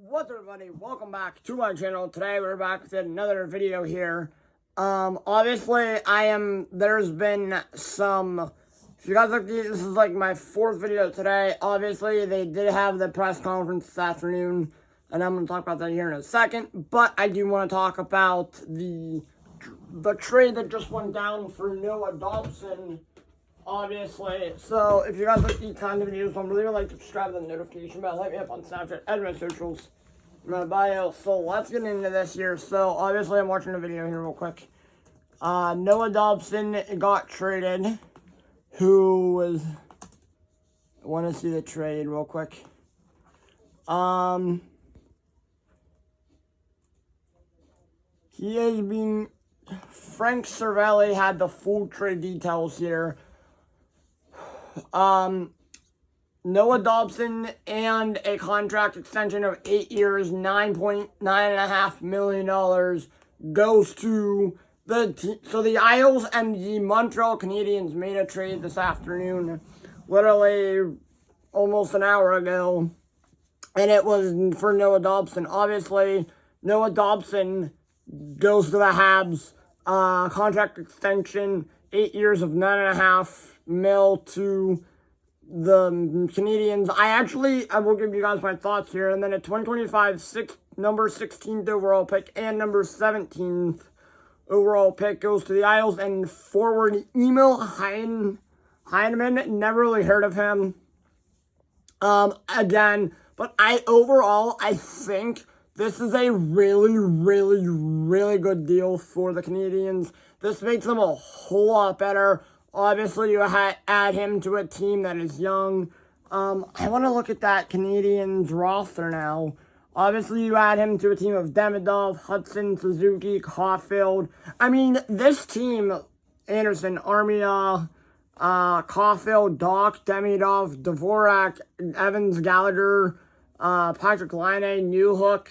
What's up, everybody? Welcome back to my channel. Today we're back with another video here. Obviously there's been some, if you guys look, this is like my fourth video today. Obviously they did have the press conference this afternoon, and I'm going to talk about that here in a second, but I do want to talk about the trade that just went down for Noah Dobson. Obviously, so if you guys like these kind of videos, I'm really like subscribe to the notification bell, hit me up on Snapchat and my socials in my bio. So let's get into this here. So obviously I'm watching a video here real quick. Noah Dobson got traded. I want to see the trade real quick. Frank Cervelli had the full trade details here. Noah Dobson and a contract extension of 8 years, $9.5 million goes to the team. So the Isles and the Montreal Canadiens made a trade this afternoon, literally almost an hour ago, and it was for Noah Dobson. Obviously, Noah Dobson goes to the Habs, contract extension, 8 years of $9.5 million to the Canadiens. I will give you guys my thoughts here. And then a 2025 number 16th overall pick and number 17th overall pick goes to the Isles. And forward Emil Heineman, never really heard of him. Again, but I think this is a really, really, really good deal for the Canadiens. This makes them a whole lot better. Obviously, you add him to a team that is young. I want to look at that Canadiens roster now. Obviously, you add him to a team of Demidov, Hudson, Suzuki, Caulfield. I mean, this team, Anderson, Armia, Caulfield, Doc, Demidov, Dvorak, Evans, Gallagher, Patrick Laine, Newhook,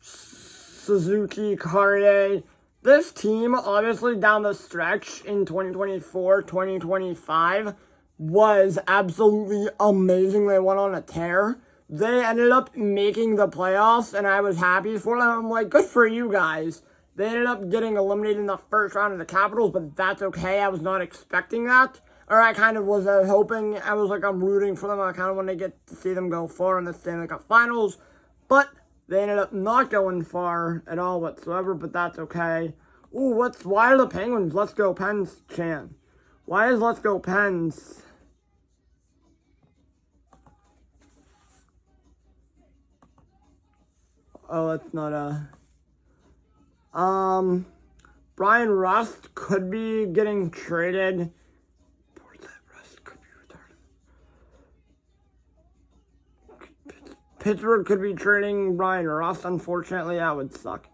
Suzuki, Carrier. This team, obviously, down the stretch in 2024, 2025, was absolutely amazing. They went on a tear. They ended up making the playoffs, and I was happy for them. I'm like, good for you guys. They ended up getting eliminated in the first round of the Capitals, but that's okay. I was not expecting that. Or I kind of was hoping. I was like, I'm rooting for them. I kind of want to get to see them go far in the Stanley Cup Finals. But they ended up not going far at all whatsoever, but that's okay. Ooh, why are the Penguins Let's Go Pens chant? Why is Let's Go Pens? Oh, that's not Brian Rust could be getting traded. Rust could be retarded. Pittsburgh could be trading Brian Rust. Unfortunately, that would suck.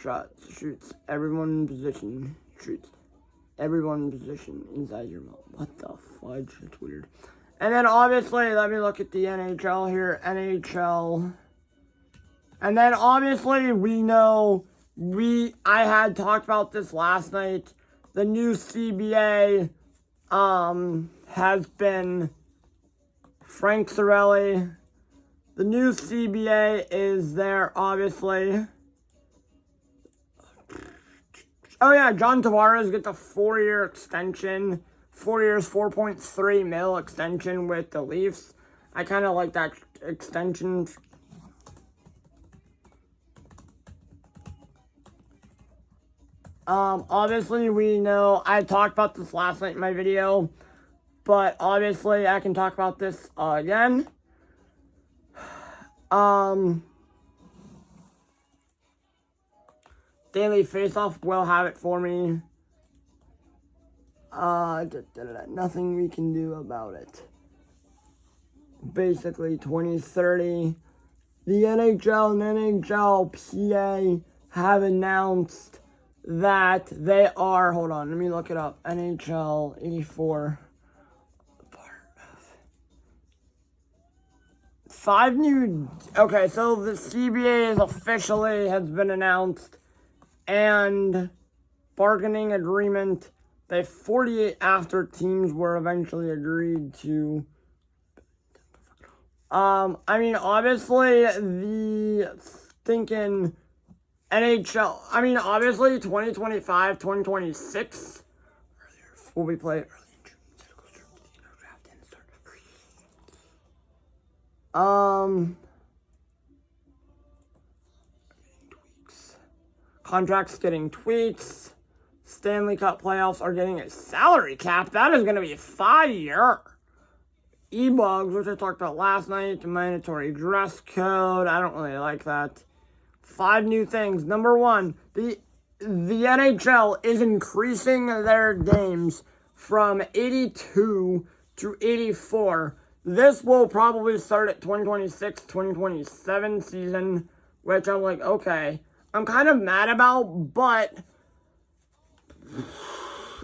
Shots, shoots, everyone in position, shoots, everyone in position inside your mouth. What the fudge? It's weird. And then obviously, let me look at the NHL here. NHL. And then obviously, we know, I had talked about this last night. The new CBA has been Frank Cervelli. The new CBA is there, obviously. Oh yeah, John Tavares gets a 4-year extension. 4 years, $4.3 million extension with the Leafs. I kind of like that extension. Obviously we know, I talked about this last night in my video, but obviously I can talk about this again. Daily Faceoff will have it for me. Nothing we can do about it. Basically, 2030. The NHL and NHLPA have announced that they are, hold on, let me look it up. NHL 84. Okay, so the CBA has been announced. And bargaining agreement, the 48 after teams were eventually agreed to I mean, obviously, the stinking NHL, I mean, obviously, 2025, 2026 will be played early in June. Contracts getting tweaks. Stanley Cup playoffs are getting a salary cap. That is going to be 5-year. E-bugs, which I talked about last night, the mandatory dress code. I don't really like that. 5 new things. Number 1, the NHL is increasing their games from 82 to 84. This will probably start at 2026-2027 season, which I'm like, okay. I'm kind of mad about, but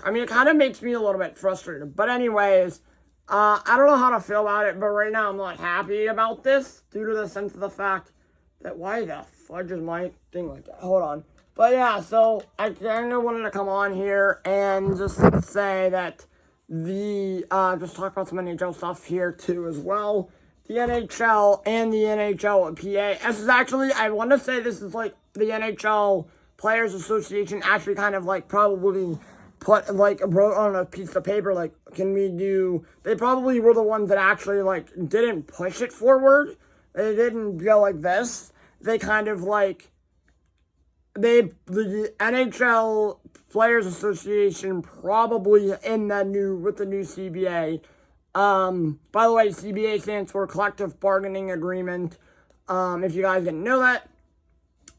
I mean, it kind of makes me a little bit frustrated. But anyways, I don't know how to feel about it, but right now I'm not happy about this due to the sense of the fact that why the fudge is my thing like that? Hold on. But yeah, so I kind of wanted to come on here and just say that just talk about some NHL stuff here too as well. The NHL and the NHL PA. This is actually, I want to say this is like the NHL Players Association actually kind of like probably put like wrote on a piece of paper like, can we do, they probably were the ones that actually like didn't push it forward. They didn't go like this. They kind of like, the NHL Players Association probably with the new CBA. By the way, CBA stands for Collective Bargaining Agreement. If you guys didn't know that.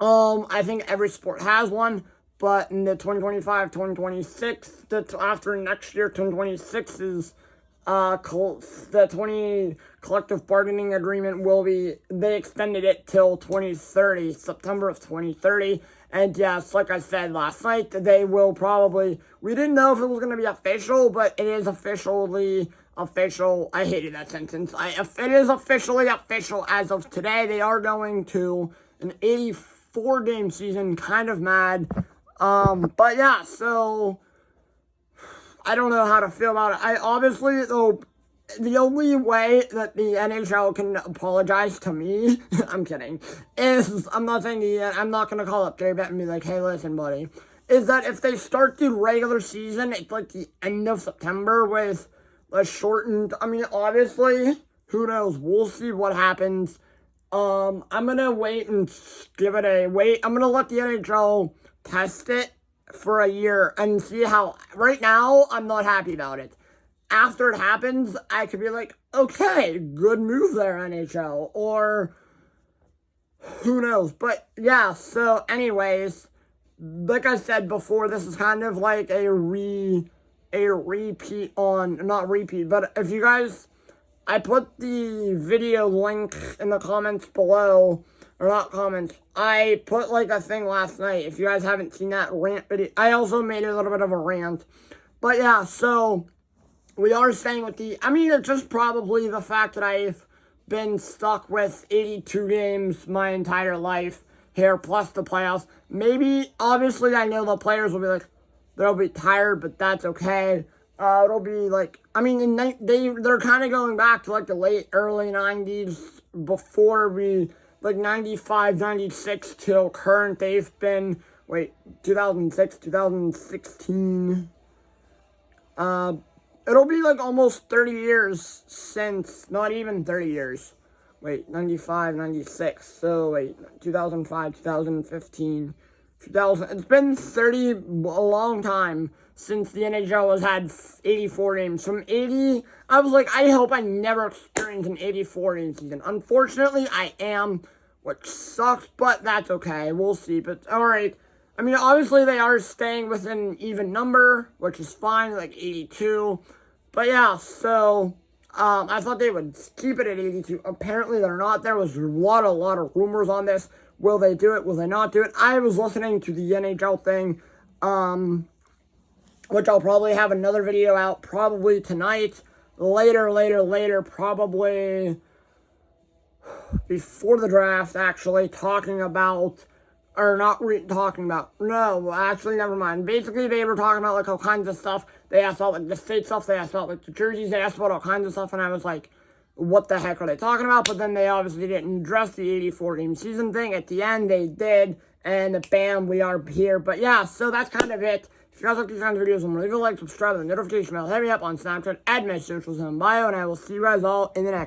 I think every sport has one, but in the 2025-2026, after next year, 2026 is, the collective bargaining agreement will be, they extended it till 2030, September of 2030, and yes, like I said last night, they will probably, we didn't know if it was going to be official, but it is officially official. I hated that sentence. It is officially official as of today. They are going to an 84-game season, kind of mad. But yeah, so I don't know how to feel about it. I obviously, though, the only way that the NHL can apologize to me, I'm kidding, is, I'm not saying I'm not going to call up Jerry Bett and be like, hey, listen, buddy, is that if they start the regular season at like the end of September with a shortened, I mean, obviously, who knows, we'll see what happens. I'm going to wait and give it a wait. I'm going to let the NHL test it for a year and see how, right now, I'm not happy about it. After it happens, I could be like, okay, good move there, NHL, or who knows. But yeah, so anyways, like I said before, this is kind of like a repeat on, not repeat, but if you guys, I put the video link in the comments below, or not comments, I put like a thing last night, if you guys haven't seen that rant video, I also made a little bit of a rant, but yeah, so, we are staying with I mean, it's just probably the fact that I've been stuck with 82 games my entire life here, plus the playoffs. Maybe, obviously, I know the players will be like, they'll be tired, but that's okay. It'll be like, I mean, they're kind of going back to like the early 90s, before like 95, 96 till current. They've been, 2006, 2016, it'll be like almost 30 years since, not even 30 years. 95, 96. So, 2005, 2015, 2000. It's been a long time since the NHL has had 84 games. From 80, I was like, I hope I never experience an 84-game season. Unfortunately, I am, which sucks, but that's okay. We'll see. But, alright. I mean, obviously, they are staying within an even number, which is fine, like 82. But yeah, so, I thought they would keep it at 82. Apparently, they're not. There was a lot of rumors on this. Will they do it? Will they not do it? I was listening to the NHL thing, which I'll probably have another video out probably tonight. Later, probably before the draft, actually, talking about, or not talking about, no, actually, never mind. Basically, they were talking about, like, all kinds of stuff. They asked about, like, the state stuff. They asked about, like, the jerseys. They asked about all kinds of stuff, and I was like, what the heck are they talking about? But then they obviously didn't address the 84-game season thing. At the end, they did, and bam, we are here. But yeah, so that's kind of it. If you guys like these kinds of videos, leave a like, subscribe, and the notification bell. Hit me up on Snapchat, add my socials in my bio, and I will see you guys all in the next